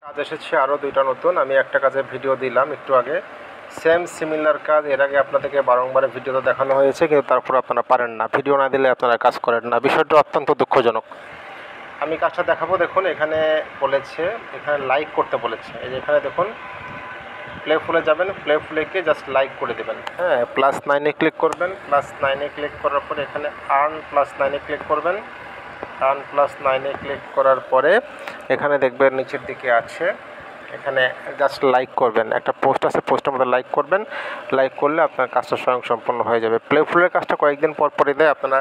কাজ এসেছে আরও দুইটা নতুন। আমি একটা কাজের ভিডিও দিলাম একটু আগে, সেম সিমিলার কাজ এর আগে আপনাদেরকে বারংবার ভিডিওতে দেখানো হয়েছে, কিন্তু তারপর আপনারা পারেন না, ভিডিও না দিলে আপনারা কাজ করেন না। বিষয়টা অত্যন্ত দুঃখজনক। আমি কাজটা দেখাবো। দেখুন এখানে বলেছে, এখানে লাইক করতে বলেছে। এই যে এখানে দেখুন প্লে ফুলে যাবেন, প্লে ফুলে গিয়ে জাস্ট লাইক করে দেবেন। হ্যাঁ, +9-এ ক্লিক করবেন। +9-এ ক্লিক করার পরে এখানে আর্ন +9-এ ক্লিক করবেন। আর্ন +9-এ ক্লিক করার পরে এখানে দেখবেন নিচের দিকে আছে, এখানে জাস্ট লাইক করবেন। একটা পোস্ট আছে, পোস্টের মধ্যে লাইক করবেন। লাইক করলে আপনার কাজটা স্বয়ংসম্পন্ন হয়ে যাবে। প্লে ফুলের কাজটা কয়েকদিন পর পরই দেয়, আপনারা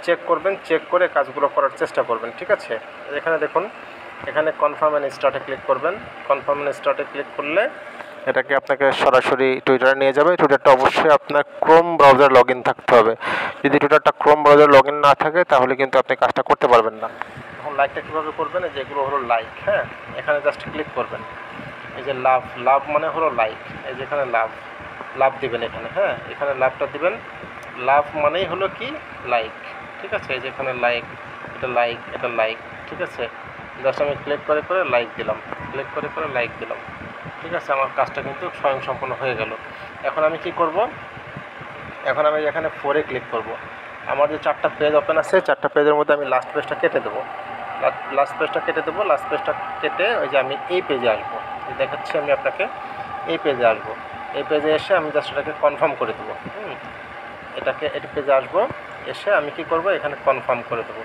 চেক করবেন, চেক করে কাজগুলো করার চেষ্টা করবেন। ঠিক আছে, এখানে দেখুন, এখানে কনফার্ম অ্যান্ড স্টার্টে ক্লিক করবেন। কনফার্ম অ্যান্ড স্টার্টে ক্লিক করলে এটাকে আপনাকে সরাসরি টুইটারে নিয়ে যাবে। টুইটারটা অবশ্যই আপনার ক্রোম ব্রাউজার লগ ইন থাকতে হবে। যদি টুইটারটা ক্রোম ব্রাউজার লগ ইন না থাকে তাহলে কিন্তু আপনি কাজটা করতে পারবেন না। এখন লাইকটা কীভাবে করবেন, যেগুলো হলো লাইক, হ্যাঁ, এখানে জাস্ট ক্লিক করবেন। এই যে লাভ, লাভ মানে হলো লাইক। এই যে এখানে লাভ, লাভ দিবেন এখানে। হ্যাঁ, এখানে লাভটা দিবেন। লাভ মানেই হলো কি লাইক। ঠিক আছে, এই যে এখানে লাইক, এটা লাইক, এটা লাইক। ঠিক আছে, জাস্ট আমি ক্লিক করে করে লাইক দিলাম, ক্লিক করে করে লাইক দিলাম। ঠিক আছে, আমার কাজটা কিন্তু স্বয়ংসম্পন্ন হয়ে গেল। এখন আমি কি করব, এখন আমি এখানে 4-এ ক্লিক করব। আমার যে 4টা পেজ ওপেন আছে, 4টা পেজের মধ্যে আমি লাস্ট পেজটা কেটে দেবো। লাস্ট পেজটা কেটে দেবো। লাস্ট পেজটা কেটে ওই যে আমি এই পেজে আসবো, দেখাচ্ছি আমি আপনাকে, এই পেজে আসবো। এই পেজে এসে আমি জাস্ট এটাকে কনফার্ম করে দেবো। এই পেজে আসবো, এসে আমি কি করব, এখানে কনফার্ম করে দেবো।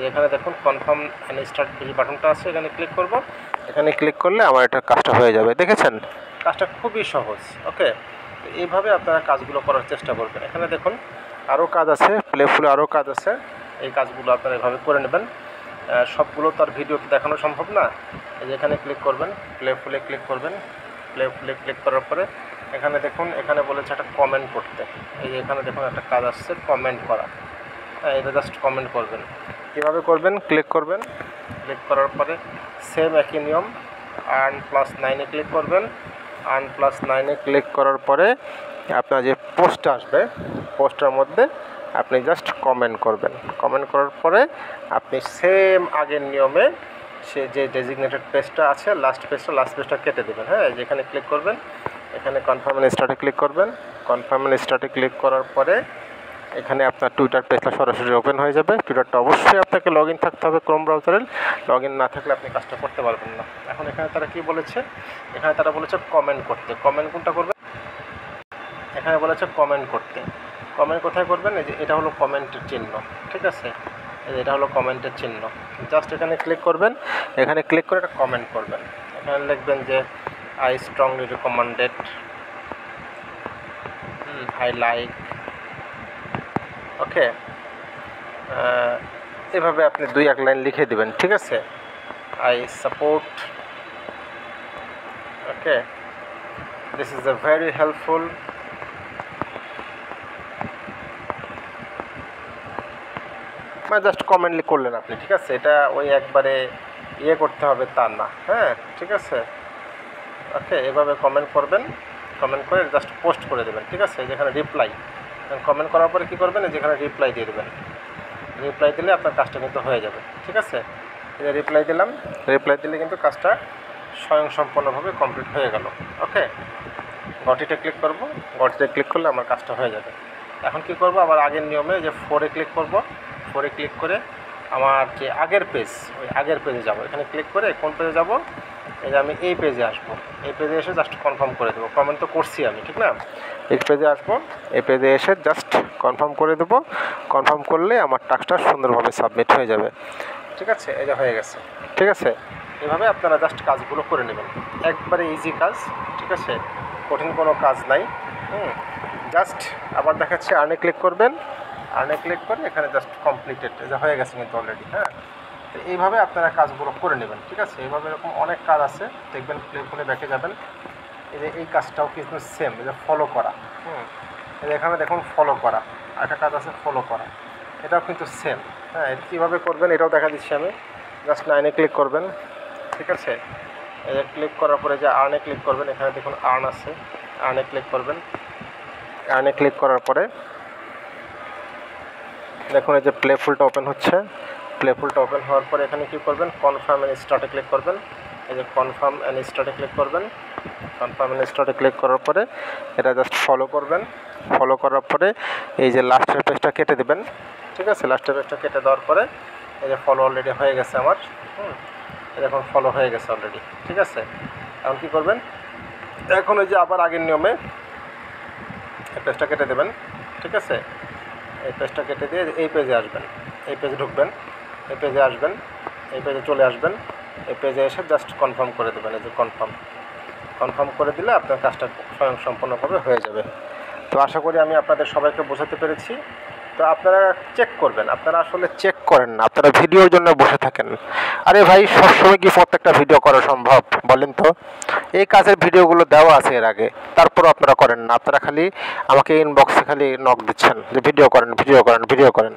এখানে দেখুন কনফার্ম অ্যান্ড স্টার্ট যে বাটনটা আছে, এখানে ক্লিক করব। এখানে ক্লিক করলে আমার এটা কাজটা হয়ে যাবে। দেখেছেন, কাজটা খুবই সহজ। ওকে, এইভাবে আপনারা কাজগুলো করার চেষ্টা করবেন। এখানে দেখুন আরও কাজ আছে, প্লে ফুলে আরও কাজ আছে। এই কাজগুলো আপনারা এভাবে করে নেবেন। সবগুলো তো আর ভিডিওতে দেখানো সম্ভব না। এই যে এখানে ক্লিক করবেন, প্লে ফুলে ক্লিক করবেন। প্লে ফুলে ক্লিক করার পরে এখানে দেখুন, এখানে বলেছে একটা কমেন্ট করতে। এই যে এখানে দেখুন একটা কাজ আসছে, কমেন্ট করা। হ্যাঁ, এটা জাস্ট কমেন্ট করবেন। কীভাবে করবেন, ক্লিক করবেন। ক্লিক করার পরে সেম একই নিয়ম, আর্ন +9-এ ক্লিক করবেন। আর্ন +9-এ ক্লিক করার পরে আপনার যে পোস্টটা আসবে, পোস্টের মধ্যে আপনি জাস্ট কমেন্ট করবেন। কমেন্ট করার পরে আপনি সেম আগের নিয়মে সে যে ডেজিগনেটেড পেজটা আছে, লাস্ট পেজটা কেটে দেবেন। হ্যাঁ, যেখানে ক্লিক করবেন, এখানে কনফার্ম অ্যান্ড স্টার্টে ক্লিক করবেন। কনফার্ম অ্যান্ড স্টার্টে ক্লিক করার পরে এখানে আপনার টুইটার পেজটা সরাসরি ওপেন হয়ে যাবে। টুইটারটা অবশ্যই আপনাকে লগ ইন থাকতে হবে ক্রোম ব্রাউজারের। লগ ইন না থাকলে আপনি কাজটা করতে পারবেন না। এখন এখানে তারা কি বলেছে, এখানে তারা বলেছে কমেন্ট করতে। কমেন্ট কোনটা করবেন, এখানে বলেছে কমেন্ট করতে। কমেন্ট কোথায় করবেন, এই যে এটা হলো কমেন্টের চিহ্ন। ঠিক আছে, এটা হলো কমেন্টের চিহ্ন। জাস্ট এখানে ক্লিক করবেন। এখানে ক্লিক করে একটা কমেন্ট করবেন। এখানে লিখবেন যে I strongly recommended, I like. Okay, এভাবে আপনি 2-1 লাইন লিখে দিবেন। ঠিক আছে, I support. Okay, this is a very helpful. মানে জাস্ট কমেন্ট করলেন আপনি। ঠিক আছে, এটা ওই একবারে ইয়ে করতে হবে তা না। হ্যাঁ, ঠিক আছে। ওকে, এভাবে কমেন্ট করবেন। কমেন্ট করে জাস্ট পোস্ট করে দেবেন। ঠিক আছে, যেখানে রিপ্লাই, কমেন্ট করার পরে কী করবেন, যেখানে রিপ্লাই দিয়ে দেবেন। রিপ্লাই দিলে আপনার কাজটা কিন্তু হয়ে যাবে। ঠিক আছে, এই রিপ্লাই দিলাম। রিপ্লাই দিলে কিন্তু কাজটা স্বয়ংসম্পন্নভাবে কমপ্লিট হয়ে গেল। ওকে, গটিতে ক্লিক করব। গটিতে ক্লিক করলে আমার কাজটা হয়ে যাবে। এখন কি করব, আবার আগের নিয়মে যে 4-এ ক্লিক করব। 4-এ ক্লিক করে আমার যে আগের পেজ, ওই আগের পেজে যাব। এখানে ক্লিক করে কোন পেজে যাব, এই যে আমি এই পেজে আসবো। এই পেজে এসে জাস্ট কনফার্ম করে দেবো। কমেন্ট তো করছি আমি, ঠিক না? এই পেজে আসবো। এই পেজে এসে জাস্ট কনফার্ম করে দেবো। কনফার্ম করলে আমার টাস্কটা সুন্দরভাবে সাবমিট হয়ে যাবে। ঠিক আছে, এই যে হয়ে গেছে। ঠিক আছে, এভাবে আপনারা জাস্ট কাজগুলো করে নেবেন। একবারে ইজি কাজ। ঠিক আছে, কঠিন কোনো কাজ নাই। জাস্ট আবার দেখাচ্ছি, আর্নে ক্লিক করবেন। আর্নে ক্লিক করে এখানে জাস্ট কমপ্লিটেড, এটা হয়ে গেছে কিন্তু অলরেডি। হ্যাঁ, তো এইভাবে আপনারা কাজগুলো করে নেবেন। ঠিক আছে, এইভাবে এরকম অনেক কাজ আছে, দেখবেন। প্লে করে ব্যাকে যাবেন। এই যে এই কাজটাও কিন্তু সেম, এই যে ফলো করা। এই যে এখানে দেখুন ফলো করা, একটা কাজ আছে ফলো করা, এটাও কিন্তু সেম। হ্যাঁ, এটা কীভাবে করবেন এটাও দেখা দিচ্ছি আমি। জাস্ট 9-এ ক্লিক করবেন। ঠিক আছে, এই যে ক্লিক করার পরে যে আর্নে ক্লিক করবেন, এখানে দেখুন আর্ন আছে। আর্নে ক্লিক করবেন। আর্নে ক্লিক করার পরে দেখুন এই যে প্লে ফুলটা ওপেন হচ্ছে। প্লে ফুলটা ওপেন হওয়ার পরে এখানে কী করবেন, কনফার্ম অ্যান্ড স্টার্টে ক্লিক করবেন। এই যে কনফার্ম অ্যান্ড স্টার্টে ক্লিক করবেন। কনফার্ম অ্যান্ড স্টার্টে ক্লিক করার পরে এটা জাস্ট ফলো করবেন। ফলো করার পরে এই যে লাস্টের পেজটা কেটে দেবেন, ঠিক আছে। লাস্টের পেজটা কেটে দেওয়ার পরে এই যে ফলো অলরেডি হয়ে গেছে আমার, এখন ফলো হয়ে গেছে অলরেডি, ঠিক আছে। এখন কী করবেন, এখন ওই যে আবার আগের নিয়মে এই পেজটা কেটে দেবেন, ঠিক আছে। এই পেজটা কেটে দিয়ে এই পেজে আসবেন, এই পেজে ঢুকবেন, এই পেজে আসবেন, এই পেজে চলে আসবেন। এই পেজে এসে জাস্ট কনফার্ম করে দেবেন, এই যে কনফার্ম করে দিলে আপনার কাজটা স্বয়ংসম্পূর্ণভাবে হয়ে যাবে। তো আশা করি আমি আপনাদের সবাইকে বোঝাতে পেরেছি। তো আপনারা চেক করবেন, আপনারা আসলে চেক করেন না, আপনারা ভিডিওর জন্য বসে থাকেন। আরে ভাই, সবসময় কি প্রত্যেকটা ভিডিও করা সম্ভব বলেন তো? এই কাজের ভিডিওগুলো দেওয়া আছে এর আগে, তারপরও আপনারা করেন না। আপনারা খালি আমাকে ইনবক্সে খালি নক দিচ্ছেন যে ভিডিও করেন, ভিডিও করেন, ভিডিও করেন।